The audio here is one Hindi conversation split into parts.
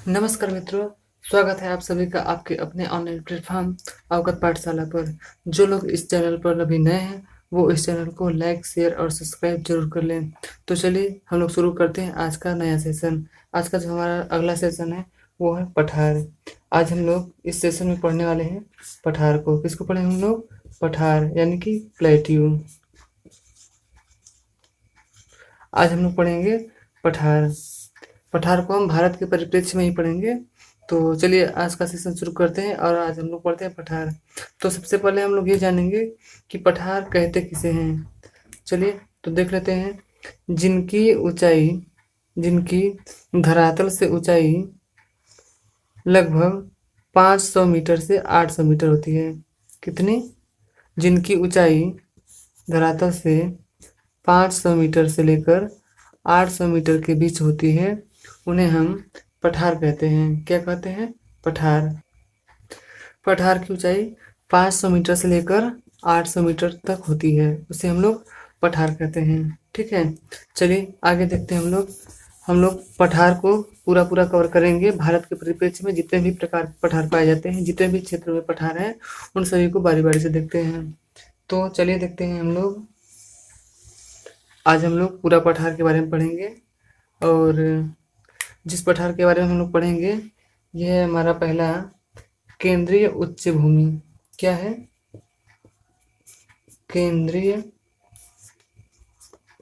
नमस्कार मित्रों, स्वागत है आप सभी का आपके अपने ऑनलाइन प्लेटफॉर्म अवगत पाठशाला पर। जो लोग इस चैनल पर अभी नए हैं वो इस चैनल को लाइक, शेयर और सब्सक्राइब जरूर कर लें। तो चलिए हम लोग शुरू करते हैं आज का नया सेशन। आज का जो हमारा अगला सेशन है वो है पठार। आज हम लोग इस सेशन में पढ़ने वाले हैं पठार को। किसको पढ़ेंगे हम लोग? पठार यानी कि प्लेट्यू। आज हम लोग पढ़ेंगे पठार। पठार को हम भारत के परिप्रेक्ष्य में ही पढ़ेंगे। तो चलिए आज का सेशन शुरू करते हैं और आज हम लोग पढ़ते हैं पठार। तो सबसे पहले हम लोग ये जानेंगे कि पठार कहते किसे हैं। चलिए तो देख लेते हैं। जिनकी धरातल से ऊंचाई लगभग 500 मीटर से 800 मीटर होती है। कितनी? जिनकी ऊंचाई धरातल से 500 मीटर से लेकर 800 मीटर के बीच होती है, उन्हें हम पठार कहते हैं। क्या कहते हैं? पठार। पठार की ऊंचाई 500 मीटर से लेकर 800 मीटर तक होती है, उसे हम लोग पठार कहते हैं। ठीक है, चलिए आगे देखते हैं। हम लोग पठार को पूरा पूरा कवर करेंगे। भारत के परिप्रेक्ष्य में जितने भी प्रकार के पठार पाए जाते हैं, जितने भी क्षेत्र में पठार हैं, उन सभी को बारी बारी से देखते हैं। तो चलिए देखते हैं। आज हम लोग पूरा पठार के बारे में पढ़ेंगे। और जिस पठार के बारे में हम लोग पढ़ेंगे, यह है हमारा पहला केंद्रीय उच्च भूमि। क्या है? केंद्रीय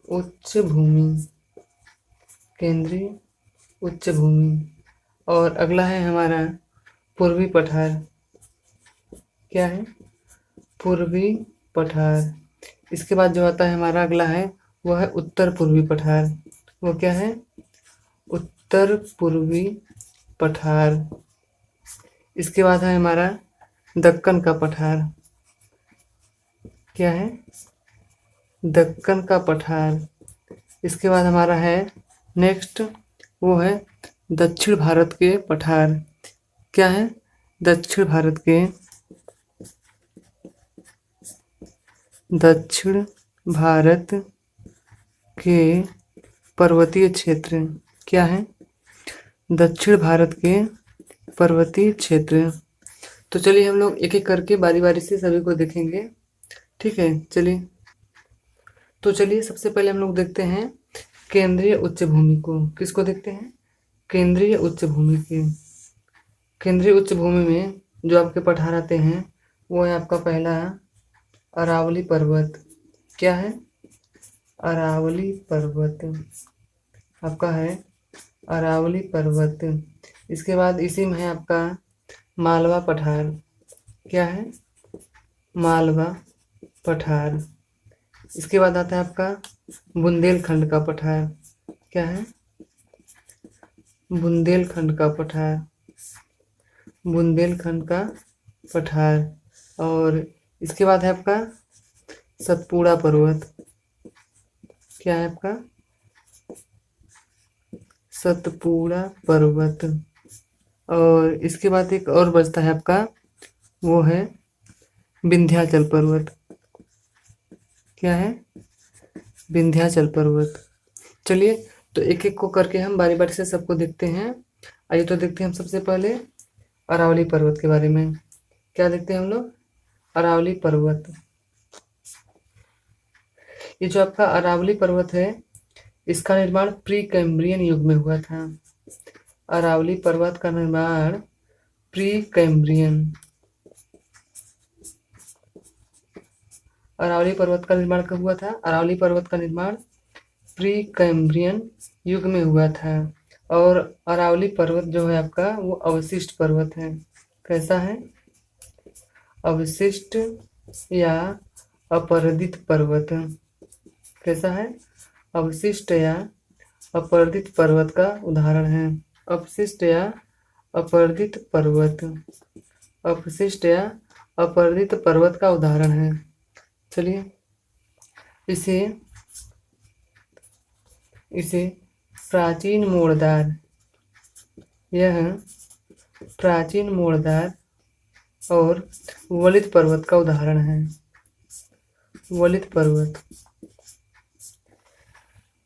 उच्च भूमि। केंद्रीय उच्च भूमि। और अगला है हमारा पूर्वी पठार। क्या है? पूर्वी पठार। इसके बाद जो आता है हमारा अगला है वह है उत्तर पूर्वी पठार। वो क्या है? उत्तर पूर्वी पठार। इसके बाद है हमारा दक्कन का पठार। क्या है? दक्कन का पठार। इसके बाद हमारा है नेक्स्ट, वो है दक्षिण भारत के पठार। क्या है? दक्षिण भारत के पर्वतीय क्षेत्र। क्या है? दक्षिण भारत के पर्वतीय क्षेत्र। तो चलिए हम लोग एक एक करके बारी बारी से सभी को देखेंगे। ठीक है, चलिए। तो चलिए सबसे पहले हम लोग देखते हैं केंद्रीय उच्च भूमि को। किसको देखते हैं? केंद्रीय उच्च भूमि के। केंद्रीय उच्च भूमि में जो आपके पठार आते हैं वो है आपका पहला अरावली पर्वत। क्या है? अरावली पर्वत। आपका है अरावली पर्वत। इसके बाद इसी में है आपका मालवा पठार। क्या है? मालवा पठार। इसके बाद आता है आपका बुंदेलखंड का पठार। क्या है? बुंदेलखंड का पठार। बुंदेलखंड का पठार। और इसके बाद है आपका सतपुड़ा पर्वत। क्या है आपका? सतपुड़ा पर्वत। और इसके बाद एक और बचता है आपका, वो है विंध्याचल पर्वत। क्या है? विंध्याचल पर्वत। चलिए तो एक एक को करके हम बारी बारी से सबको देखते हैं। आइए तो देखते हैं हम सबसे पहले अरावली पर्वत के बारे में। क्या देखते हैं हम लोग? अरावली पर्वत। ये जो आपका अरावली पर्वत है, इसका निर्माण प्री कैम्ब्रियन युग में हुआ था। अरावली पर्वत का निर्माण प्री कैम्ब्रियन। अरावली पर्वत का निर्माण कब हुआ था? अरावली पर्वत का निर्माण प्री कैम्ब्रियन युग में हुआ था। और अरावली पर्वत जो है आपका वो अवशिष्ट पर्वत है। कैसा है? अवशिष्ट या अपरदित पर्वत। कैसा है? अवशिष्ट या अपरदित पर्वत का उदाहरण है। अवशिष्ट या अपरदित पर्वत। अवशिष्ट या अपरदित पर्वत का उदाहरण है। चलिए इसे प्राचीन मोड़दार, यह प्राचीन मोड़दार और वलित पर्वत का उदाहरण है। वलित पर्वत।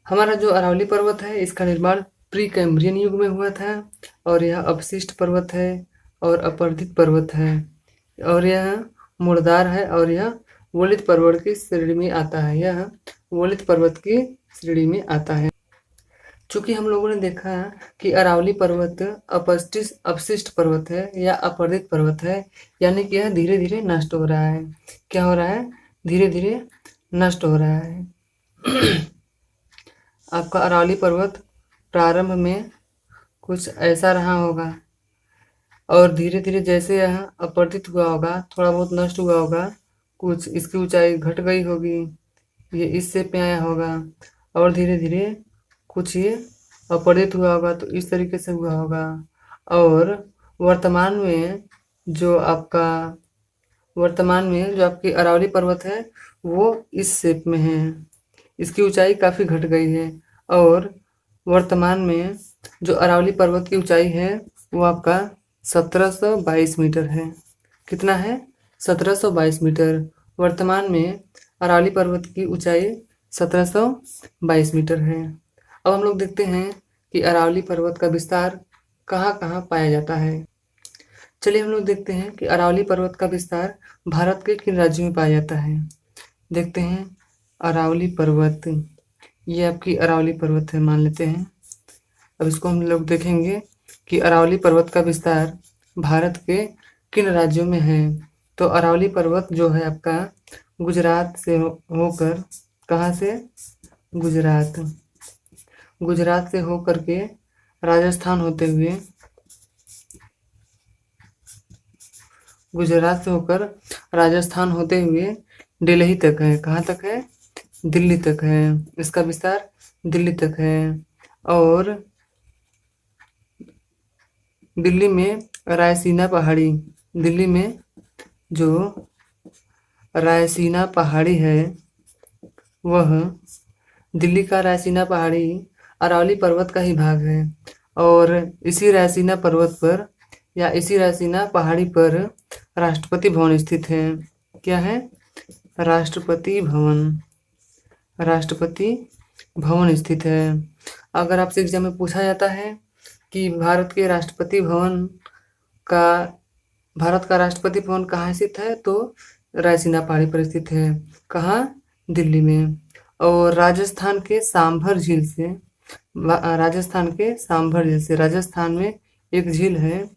हमारा जो अरावली पर्वत है इसका निर्माण प्री कैम्ब्रियन युग में हुआ था और यह अपशिष्ट पर्वत है और अपरदित पर्वत है और यह मुर्दार है और यह वलित पर्वत की श्रेणी में आता है। यह वलित पर्वत की श्रेणी में आता है। चूंकि हम लोगों ने देखा कि अरावली पर्वत अपशिष्ट पर्वत है या अपरदित पर्वत है, यानी कि यह धीरे धीरे नष्ट हो रहा है। क्या हो रहा है? धीरे धीरे नष्ट हो रहा है। आपका अरावली पर्वत प्रारंभ में कुछ ऐसा रहा होगा और धीरे धीरे जैसे यह अपरदित हुआ होगा, थोड़ा बहुत नष्ट हुआ होगा, कुछ इसकी ऊंचाई घट गई होगी, ये इस शेप में आया होगा और धीरे धीरे कुछ ये अपरदित हुआ होगा तो इस तरीके से हुआ होगा। और वर्तमान में जो आपकी अरावली पर्वत है वो इस शेप में है, इसकी ऊंचाई काफ़ी घट गई है और वर्तमान में जो अरावली पर्वत की ऊंचाई है वो आपका 1722 मीटर है। कितना है? 1722 मीटर। वर्तमान में अरावली पर्वत की ऊंचाई 1722 मीटर है। अब हम लोग देखते हैं कि अरावली पर्वत का विस्तार कहाँ कहाँ पाया जाता है। चलिए हम लोग देखते हैं कि अरावली पर्वत का विस्तार भारत के किन राज्यों में पाया जाता है। देखते हैं अरावली पर्वत, ये आपकी अरावली पर्वत है मान लेते हैं। अब इसको हम लोग देखेंगे कि अरावली पर्वत का विस्तार भारत के किन राज्यों में है। तो अरावली पर्वत जो है आपका गुजरात से होकर, कहाँ से? गुजरात से होकर के राजस्थान होते हुए, दिल्ली तक है। कहाँ तक है? दिल्ली तक है। इसका विस्तार दिल्ली तक है। और दिल्ली में जो रायसीना पहाड़ी है, वह दिल्ली का रायसीना पहाड़ी अरावली पर्वत का ही भाग है और इसी रायसीना पर्वत पर या इसी रायसीना पहाड़ी पर राष्ट्रपति भवन स्थित है। क्या है? राष्ट्रपति भवन स्थित है। अगर आपसे एग्जाम में पूछा जाता है कि भारत का राष्ट्रपति भवन कहाँ स्थित है, तो रायसीना पहाड़ी पर स्थित है। कहाँ? दिल्ली में। और राजस्थान के सांभर झील से राजस्थान में एक झील है,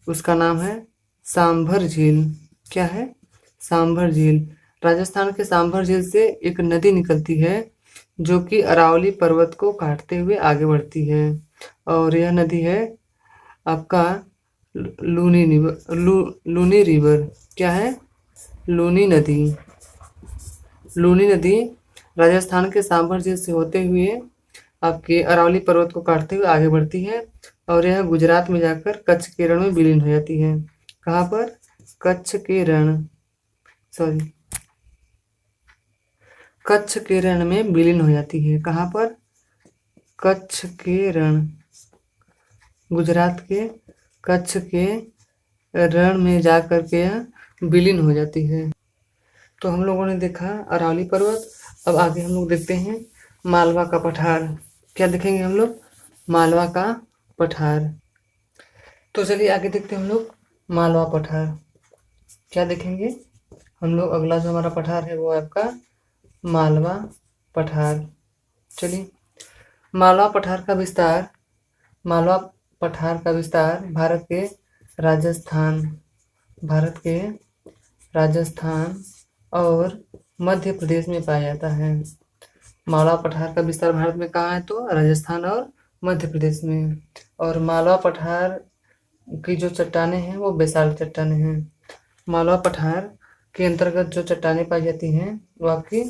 उसका नाम है सांभर झील। क्या है? सांभर झील। राजस्थान के सांभर झील से एक नदी निकलती है जो कि अरावली पर्वत को काटते हुए आगे बढ़ती है और यह नदी है आपका लूनी रिवर। क्या है? लूनी नदी राजस्थान के सांभर झील से होते हुए आपके अरावली पर्वत को काटते हुए आगे बढ़ती है और यह गुजरात में जाकर कच्छ के रण में विलीन हो जाती है। कहाँ पर? कच्छ के रण में विलीन हो जाती है। कहाँ पर? कच्छ के रण, गुजरात के कच्छ के रण में जाकर के यह विलीन हो जाती है। तो हम लोगों ने देखा अरावली पर्वत। अब आगे हम लोग देखते हैं मालवा का पठार। क्या देखेंगे हम लोग? मालवा का पठार। तो चलिए आगे देखते हैं हम लोग मालवा पठार। क्या देखेंगे हम लोग? अगला जो हमारा पठार है वो है आपका मालवा पठार। चलिए, मालवा पठार का विस्तार भारत के राजस्थान और मध्य प्रदेश में पाया जाता है। मालवा पठार का विस्तार भारत में कहाँ है? तो राजस्थान और मध्य प्रदेश में। और मालवा पठार की जो चट्टानें हैं वो बेसाल्ट चट्टानें हैं। मालवा पठार के अंतर्गत जो चट्टानें पाई जाती हैं वो आपकी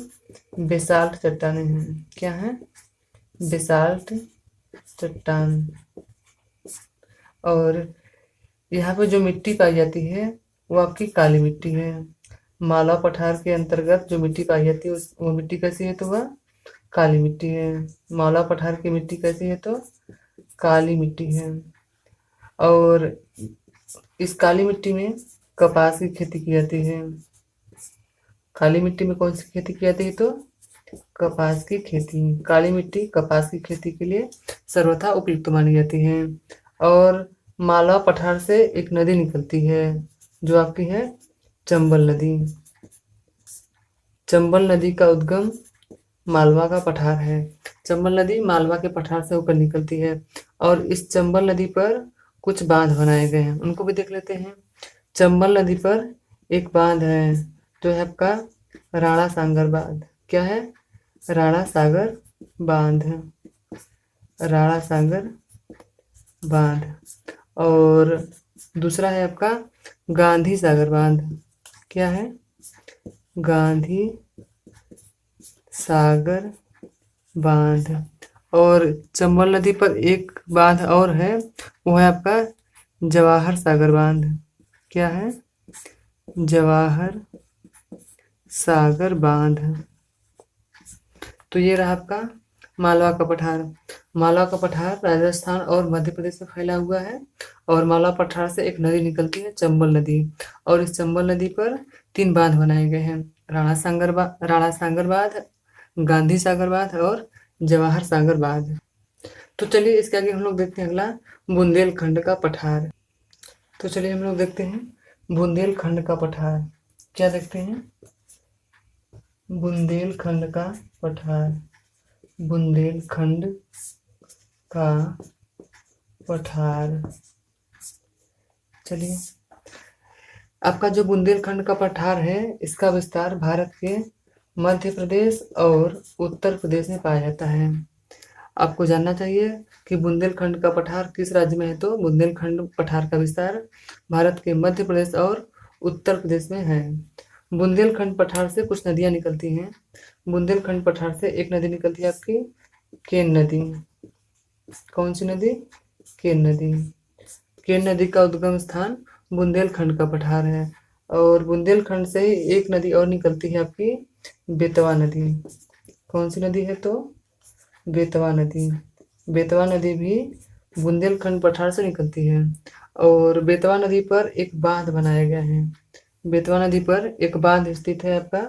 बेसाल्ट चट्टानें हैं। क्या है? बेसाल्ट चट्टान। और यहाँ पे जो मिट्टी पाई जाती है वो आपकी काली मिट्टी है। मालवा पठार के अंतर्गत जो मिट्टी पाई जाती है वो मिट्टी कैसी है? तो वह काली मिट्टी है। मालवा पठार की मिट्टी कैसी है? तो काली मिट्टी है। और इस काली मिट्टी में कपास की खेती की जाती है। काली मिट्टी में कौन सी खेती की जाती है? तो कपास की खेती। काली मिट्टी कपास की खेती के लिए सर्वथा उपयुक्त मानी जाती है। और मालवा पठार से एक नदी निकलती है जो आपकी है चंबल नदी। चंबल नदी का उद्गम मालवा का पठार है। चंबल नदी मालवा के पठार से होकर निकलती है और इस चंबल नदी पर कुछ बांध बनाए गए हैं, उनको भी देख लेते हैं। चंबल नदी पर एक बांध है जो है आपका राणा सांगर बांध। क्या है? राणा सागर बांध। राणा सागर बांध। और दूसरा है आपका गांधी सागर बांध। क्या है? गांधी सागर बांध। और चंबल नदी पर एक बांध और है, वो है आपका जवाहर सागर बांध। क्या है? जवाहर सागर बांध। तो ये रहा आपका मालवा का पठार। मालवा का पठार राजस्थान और मध्य प्रदेश में फैला हुआ है और मालवा पठार से एक नदी निकलती है चंबल नदी और इस चंबल नदी पर 3 बांध बनाए गए हैं, राणा सांगर बांध, गांधी सागर बांध और जवाहर सागर बांध। तो चलिए इसके आगे हम लोग देखते हैं अगला बुंदेलखंड का पठार। तो चलिए हम लोग देखते हैं बुंदेलखंड का पठार। क्या देखते हैं? बुंदेलखंड का पठार। बुंदेलखंड का पठार। चलिए आपका जो बुंदेलखंड का पठार है इसका विस्तार भारत के मध्य प्रदेश और उत्तर प्रदेश में पाया जाता है। आपको जानना चाहिए कि बुंदेलखंड का पठार किस राज्य में है, तो बुंदेलखंड पठार का विस्तार भारत के मध्य प्रदेश और उत्तर प्रदेश में है। बुंदेलखंड पठार से कुछ नदियां निकलती हैं। बुंदेलखंड पठार से एक नदी निकलती है आपकी केन नदी। कौन सी नदी? केन नदी। केन नदी का उद्गम स्थान बुंदेलखंड का पठार है और बुंदेलखंड से ही एक नदी और निकलती है आपकी बेतवा नदी। कौन सी नदी है? तो बेतवा नदी। बेतवा नदी भी बुंदेलखंड पठार से निकलती है और बेतवा नदी पर एक बांध बनाया गया है। बेतवा नदी पर एक बांध स्थित है आपका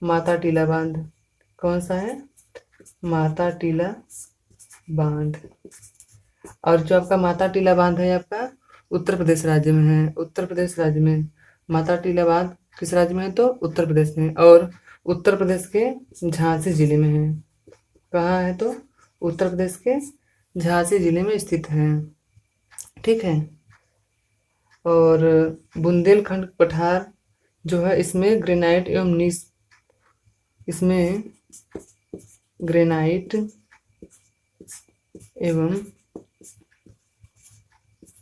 माता टीला बांध। कौन सा है? माता टीला बांध। और जो आपका माता टीला बांध है आपका उत्तर प्रदेश राज्य में है। उत्तर प्रदेश राज्य में माता टीला बांध किस राज्य में है? तो उत्तर प्रदेश में। और उत्तर प्रदेश के झांसी जिले में है। कहाँ है? तो उत्तर प्रदेश के झांसी जिले में स्थित है। ठीक है। और बुंदेलखंड पठार जो है इसमें ग्रेनाइट एवं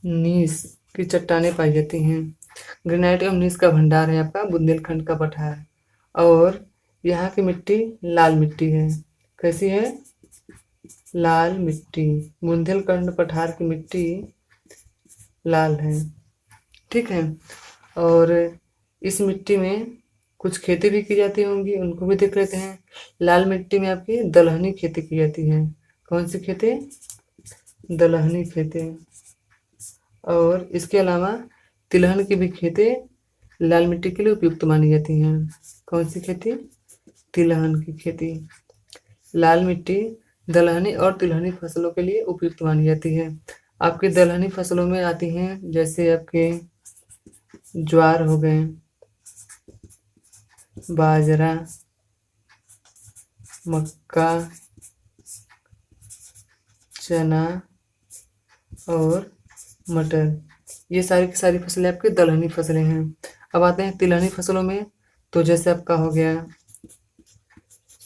नीस की चट्टानें पाई जाती हैं। ग्रेनाइट एवं नीस का भंडार है आपका बुंदेलखंड का पठार और यहाँ की मिट्टी लाल मिट्टी है। कैसी है? लाल मिट्टी। बुंदेलखंड पठार की मिट्टी लाल है। ठीक है। और इस मिट्टी में कुछ खेती भी की जाती होंगी, उनको भी देख लेते हैं। लाल मिट्टी में आपकी दलहनी खेती की जाती है। कौन सी खेती? दलहनी खेती। और इसके अलावा तिलहन की भी खेती लाल मिट्टी के लिए उपयुक्त मानी जाती हैं। कौन सी खेती? तिलहन की खेती। लाल मिट्टी दलहनी और तिलहनी फसलों के लिए उपयुक्त मानी जाती है। आपकी दलहनी फसलों में आती हैं जैसे आपके ज्वार हो गए, बाजरा, मक्का, चना और मटर। ये सारी की सारी फसलें आपकी दलहनी फसलें हैं। अब आते हैं तिलहनी फसलों में, तो जैसे आपका हो गया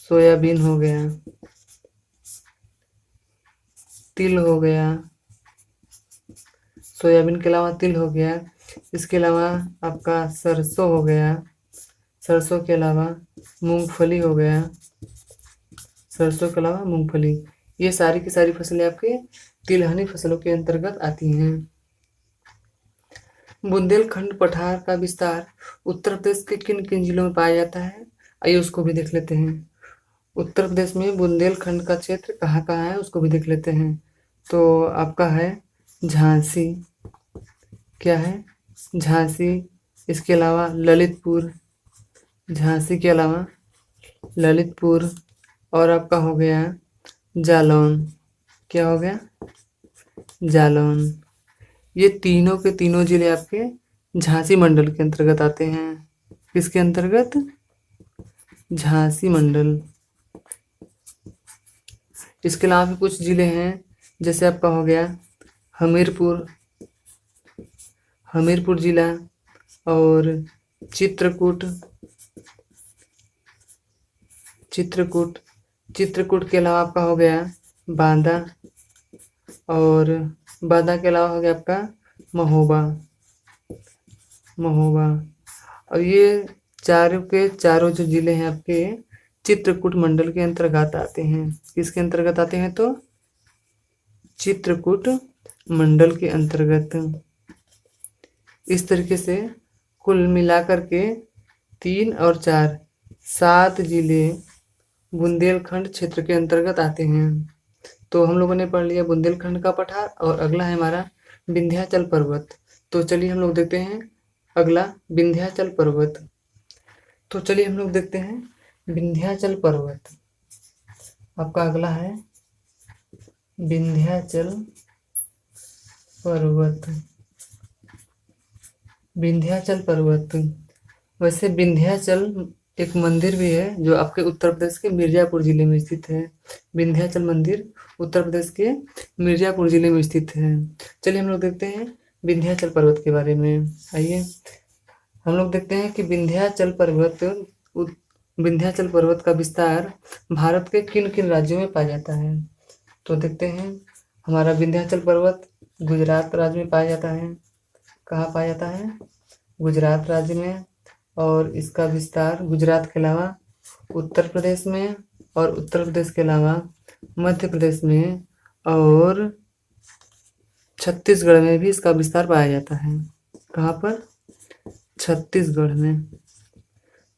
सोयाबीन हो गया, तिल हो गया, सोयाबीन के अलावा तिल हो गया, इसके अलावा आपका सरसों हो गया, सरसों के अलावा मूंगफली हो गया, सरसों के अलावा मूंगफली। ये सारी की सारी फसलें आपके तिलहनी फसलों के अंतर्गत आती हैं। बुंदेलखंड पठार का विस्तार उत्तर प्रदेश के किन किन जिलों में पाया जाता है, आइए उसको भी देख लेते हैं। उत्तर प्रदेश में बुंदेलखंड का क्षेत्र कहाँ कहाँ है उसको भी देख लेते हैं। तो आपका है झांसी। क्या है? झांसी। इसके अलावा ललितपुर। झांसी के अलावा ललितपुर, और आपका हो गया जालौन। क्या हो गया? जालौन। ये तीनों के तीनों जिले आपके झांसी मंडल के अंतर्गत आते हैं। किसके अंतर्गत? झांसी मंडल। इसके अलावा भी कुछ जिले हैं, जैसे आपका हो गया हमीरपुर, हमीरपुर जिला, और चित्रकूट, चित्रकूट, चित्रकूट के अलावा आपका हो गया बांदा, और बांदा के अलावा हो गया आपका महोबा, महोबा। और ये चारों के चारों जो जिले हैं आपके चित्रकूट मंडल के अंतर्गत आते हैं। किसके अंतर्गत आते हैं? तो चित्रकूट मंडल के अंतर्गत। इस तरीके से कुल मिलाकर के 3 और 4 7 जिले बुंदेलखंड क्षेत्र के अंतर्गत आते हैं। तो हम लोगों ने पढ़ लिया बुंदेलखंड का पठार, और अगला है हमारा विंध्याचल पर्वत। तो चलिए हम लोग देखते हैं अगला विंध्याचल पर्वत। तो चलिए हम लोग देखते हैं विंध्याचल पर्वत। आपका अगला है विंध्याचल पर्वत। विंध्याचल पर्वत। वैसे विंध्याचल एक मंदिर भी है जो आपके उत्तर प्रदेश के मिर्जापुर जिले में स्थित है। विंध्याचल मंदिर उत्तर प्रदेश के मिर्जापुर जिले में स्थित है। चलिए हम लोग देखते हैं विंध्याचल पर्वत के बारे में। आइए हम लोग देखते हैं कि विंध्याचल पर्वत का विस्तार भारत के किन किन राज्यों में पाया जाता है। तो देखते हैं हमारा विंध्याचल पर्वत गुजरात राज्य में पाया जाता है। कहाँ पाया जाता है? गुजरात राज्य में। और इसका विस्तार गुजरात के अलावा उत्तर प्रदेश में, और उत्तर प्रदेश के अलावा मध्य प्रदेश में और छत्तीसगढ़ में भी इसका विस्तार पाया जाता है। कहाँ पर? छत्तीसगढ़ में।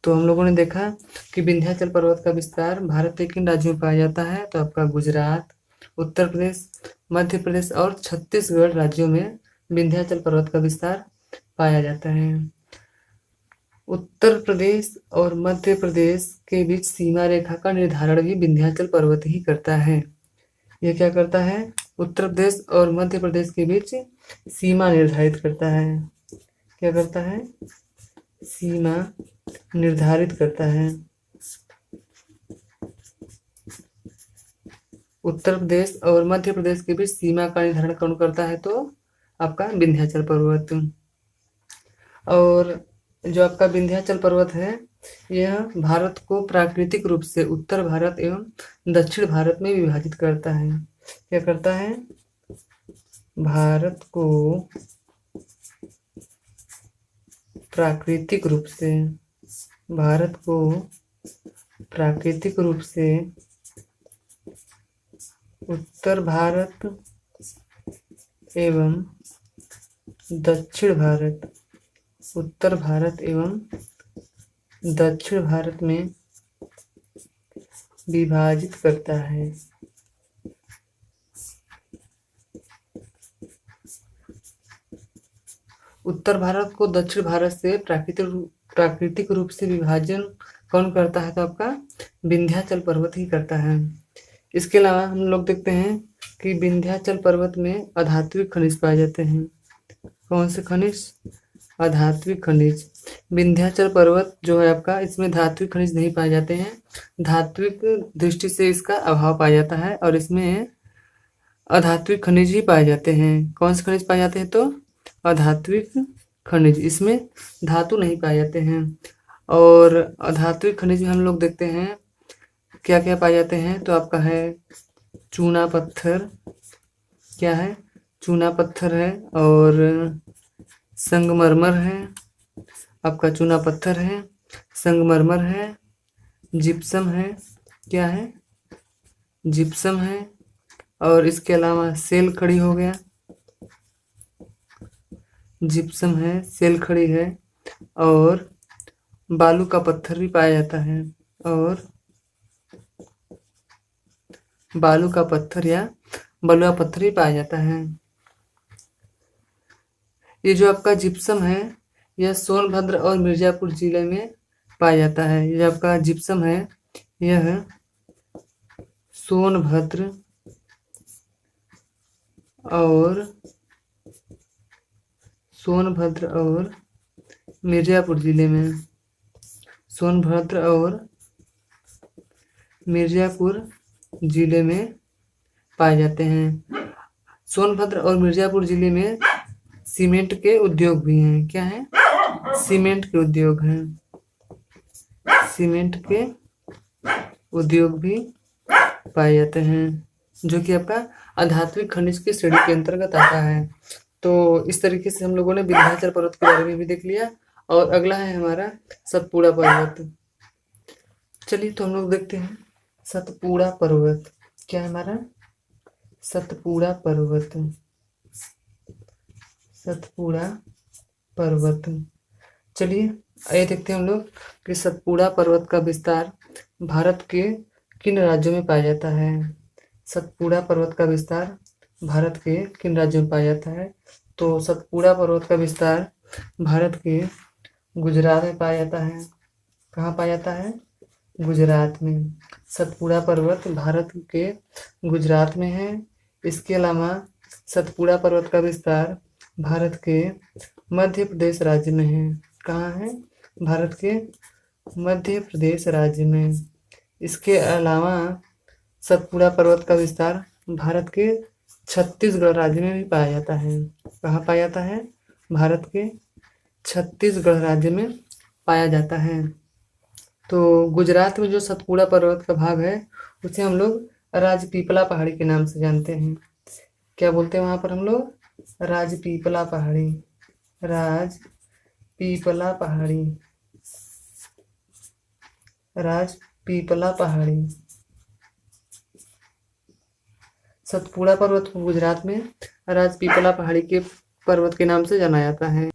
तो हम लोगों ने देखा कि विंध्याचल पर्वत का विस्तार भारत के किन राज्यों में पाया जाता है। तो आपका गुजरात, उत्तर प्रदेश, मध्य प्रदेश और छत्तीसगढ़ राज्यों में विंध्याचल पर्वत का विस्तार पाया जाता है। उत्तर प्रदेश और मध्य प्रदेश के बीच सीमा रेखा का निर्धारण भी विंध्याचल पर्वत ही करता है। यह क्या करता है? उत्तर प्रदेश और मध्य प्रदेश के बीच सीमा निर्धारित करता है। क्या करता है? सीमा निर्धारित करता है। उत्तर प्रदेश और मध्य प्रदेश के बीच सीमा का निर्धारण कौन करता है? तो आपका विंध्याचल पर्वत। और जो आपका विंध्याचल पर्वत है यह भारत को प्राकृतिक रूप से उत्तर भारत एवं दक्षिण भारत में विभाजित करता है। क्या करता है? भारत को प्राकृतिक रूप से, भारत को प्राकृतिक रूप से उत्तर भारत एवं दक्षिण भारत, उत्तर भारत एवं दक्षिण भारत में विभाजित करता है। उत्तर भारत को दक्षिण भारत से प्राकृतिक रूप से विभाजन कौन करता है? तो आपका विंध्याचल पर्वत ही करता है। इसके अलावा हम लोग देखते हैं कि विंध्याचल पर्वत में अधात्विक खनिज पाए जाते हैं। कौन से खनिज? अधात्विक खनिज। विंध्याचल पर्वत जो है आपका, इसमें धात्विक खनिज नहीं पाए जाते हैं। धात्विक दृष्टि से इसका अभाव पाया जाता है, और इसमें अधात्विक खनिज ही पाए जाते हैं। कौन से खनिज पाए जाते हैं? तो अधात्विक खनिज। इसमें धातु नहीं पाए जाते हैं। और अधात्विक खनिज में हम लोग देखते हैं क्या क्या पाए जाते हैं। तो आपका है चूना पत्थर। क्या है? चूना पत्थर है, और संगमरमर है। आपका चूना पत्थर है, संगमरमर है, जिप्सम है। क्या है? जिप्सम है। और इसके अलावा सेल खड़ी हो गया, जिप्सम है, सेल खड़ी है, और बालू का पत्थर भी पाया जाता है। और बालू का पत्थर या बलुआ पत्थर भी पाया जाता है। ये जो आपका जिप्सम है यह सोनभद्र और मिर्जापुर जिले में पाया जाता है। ये आपका जिप्सम है यह सोनभद्र और मिर्जापुर जिले में, सोनभद्र और मिर्जापुर जिले में पाए जाते हैं। सोनभद्र और मिर्जापुर जिले में सीमेंट के उद्योग भी हैं। क्या है? सीमेंट के उद्योग हैं। सीमेंट के उद्योग भी पाए जाते हैं, जो कि आपका आध्यात्मिक खनिज की श्रेणी के अंतर्गत आता है। तो इस तरीके से हम लोगों ने विंध्याचल पर्वत के बारे में भी देख लिया। और अगला है हमारा सतपुड़ा पर्वत। चलिए तो हम लोग देखते हैं सतपुड़ा पर्वत। क्या है हमारा? सतपुड़ा पर्वत। सतपुड़ा पर्वत। चलिए ये देखते हैं हम लोग कि सतपुड़ा पर्वत का विस्तार भारत के किन राज्यों में पाया जाता है। सतपुड़ा पर्वत का विस्तार भारत के किन राज्यों में पाया जाता है? तो सतपुड़ा पर्वत का विस्तार भारत के गुजरात में पाया जाता है। कहाँ पाया जाता है? गुजरात में। सतपुड़ा पर्वत भारत के गुजरात में है। इसके अलावा सतपुड़ा पर्वत का विस्तार भारत के मध्य प्रदेश राज्य में है। कहाँ है? भारत के मध्य प्रदेश राज्य में। इसके अलावा सतपुड़ा पर्वत का विस्तार भारत के छत्तीसगढ़ राज्य में भी पाया जाता है। कहाँ पाया जाता है? भारत के छत्तीसगढ़ राज्य में पाया जाता है। तो गुजरात में जो सतपुड़ा पर्वत का भाग है उसे हम लोग राजपीपला पहाड़ी के नाम से जानते हैं। क्या बोलते हैं वहां पर हम लोग? राजपीपला पहाड़ी। राजपीपला पहाड़ी। राजपीपला पहाड़ी। सतपुड़ा पर्वत को गुजरात में राजपीपला पहाड़ी के पर्वत के नाम से जाना जाता है।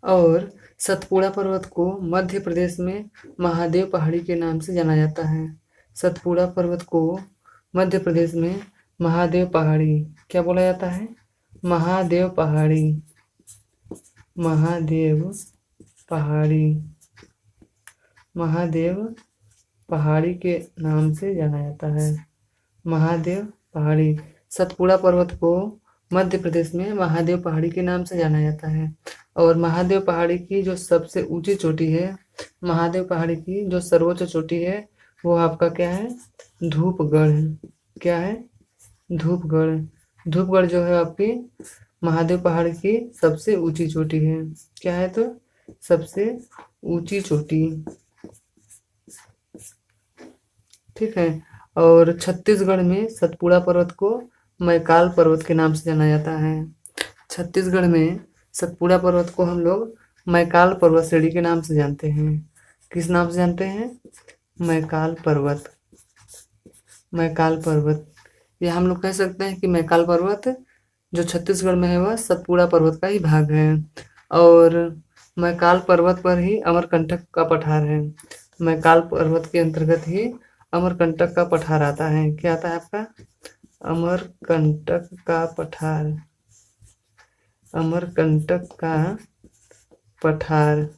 और सतपुड़ा पर्वत को मध्य प्रदेश में महादेव पहाड़ी के नाम से जाना जाता है। सतपुड़ा पर्वत को मध्य प्रदेश में महादेव पहाड़ी क्या बोला जाता है? महादेव पहाड़ी। महादेव पहाड़ी। महादेव पहाड़ी के नाम से जाना जाता है। महादेव पहाड़ी। सतपुड़ा पर्वत को मध्य प्रदेश में महादेव पहाड़ी के नाम से जाना जाता है। और महादेव पहाड़ी की जो सबसे ऊंची चोटी है, महादेव पहाड़ी की जो सर्वोच्च चोटी है वो आपका क्या है? धूपगढ़। क्या है? धूपगढ़। धूपगढ़ जो है आपकी महादेव पहाड़ी की सबसे ऊंची चोटी है। क्या है? तो सबसे ऊंची चोटी। ठीक है। और छत्तीसगढ़ में सतपुड़ा पर्वत को मैकाल पर्वत के नाम से जाना जाता है। छत्तीसगढ़ में सतपुड़ा पर्वत को हम लोग मैकाल पर्वत श्रेणी के नाम से जानते हैं। किस नाम से जानते हैं? मैकाल पर्वत। मैकाल पर्वत। यह हम लोग कह सकते हैं कि मैकाल पर्वत जो छत्तीसगढ़ में है वह सतपुड़ा पर्वत का ही भाग है। और मैकाल पर्वत पर ही अमरकंटक का पठार है। मैकाल पर्वत के अंतर्गत ही अमरकंटक का पठार आता है। क्या आता है आपका? अमरकंटक का पठार। अमरकंटक का पठार।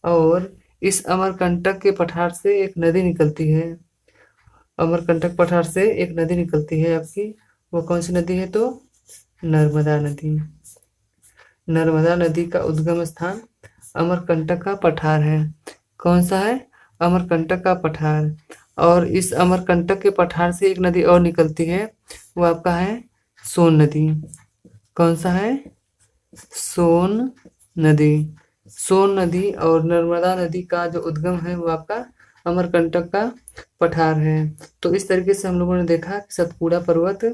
और इस अमरकंटक के पठार से एक नदी निकलती है। अमरकंटक पठार से एक नदी निकलती है आपकी। वो कौन सी नदी है? तो नर्मदा नदी। नर्मदा नदी का उद्गम स्थान अमरकंटक का पठार है। कौन सा है? अमरकंटक का पठार। और इस अमरकंटक के पठार से एक नदी और निकलती है, वो आपका है सोन नदी। कौन सा है? सोन नदी। सोन नदी और नर्मदा नदी का जो उद्गम है वो आपका अमरकंटक का पठार है। तो इस तरीके से हम लोगों ने देखा कि सतपुड़ा पर्वत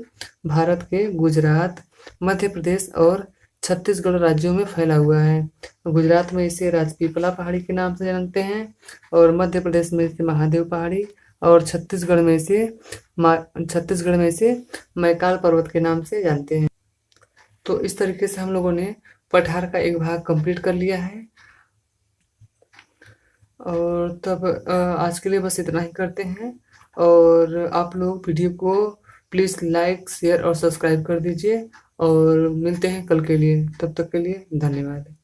भारत के गुजरात, मध्य प्रदेश और छत्तीसगढ़ राज्यों में फैला हुआ है। गुजरात में इसे राजपीपला पहाड़ी के नाम से जानते हैं, और मध्य प्रदेश में इसे महादेव पहाड़ी, और छत्तीसगढ़ में इसे मैकाल पर्वत के नाम से जानते हैं। तो इस तरीके से हम लोगों ने पठार का एक भाग कंप्लीट कर लिया है। और तब आज के लिए बस इतना ही करते हैं। और आप लोग वीडियो को प्लीज़ लाइक, शेयर और सब्सक्राइब कर दीजिए। और मिलते हैं कल के लिए। तब तक के लिए धन्यवाद।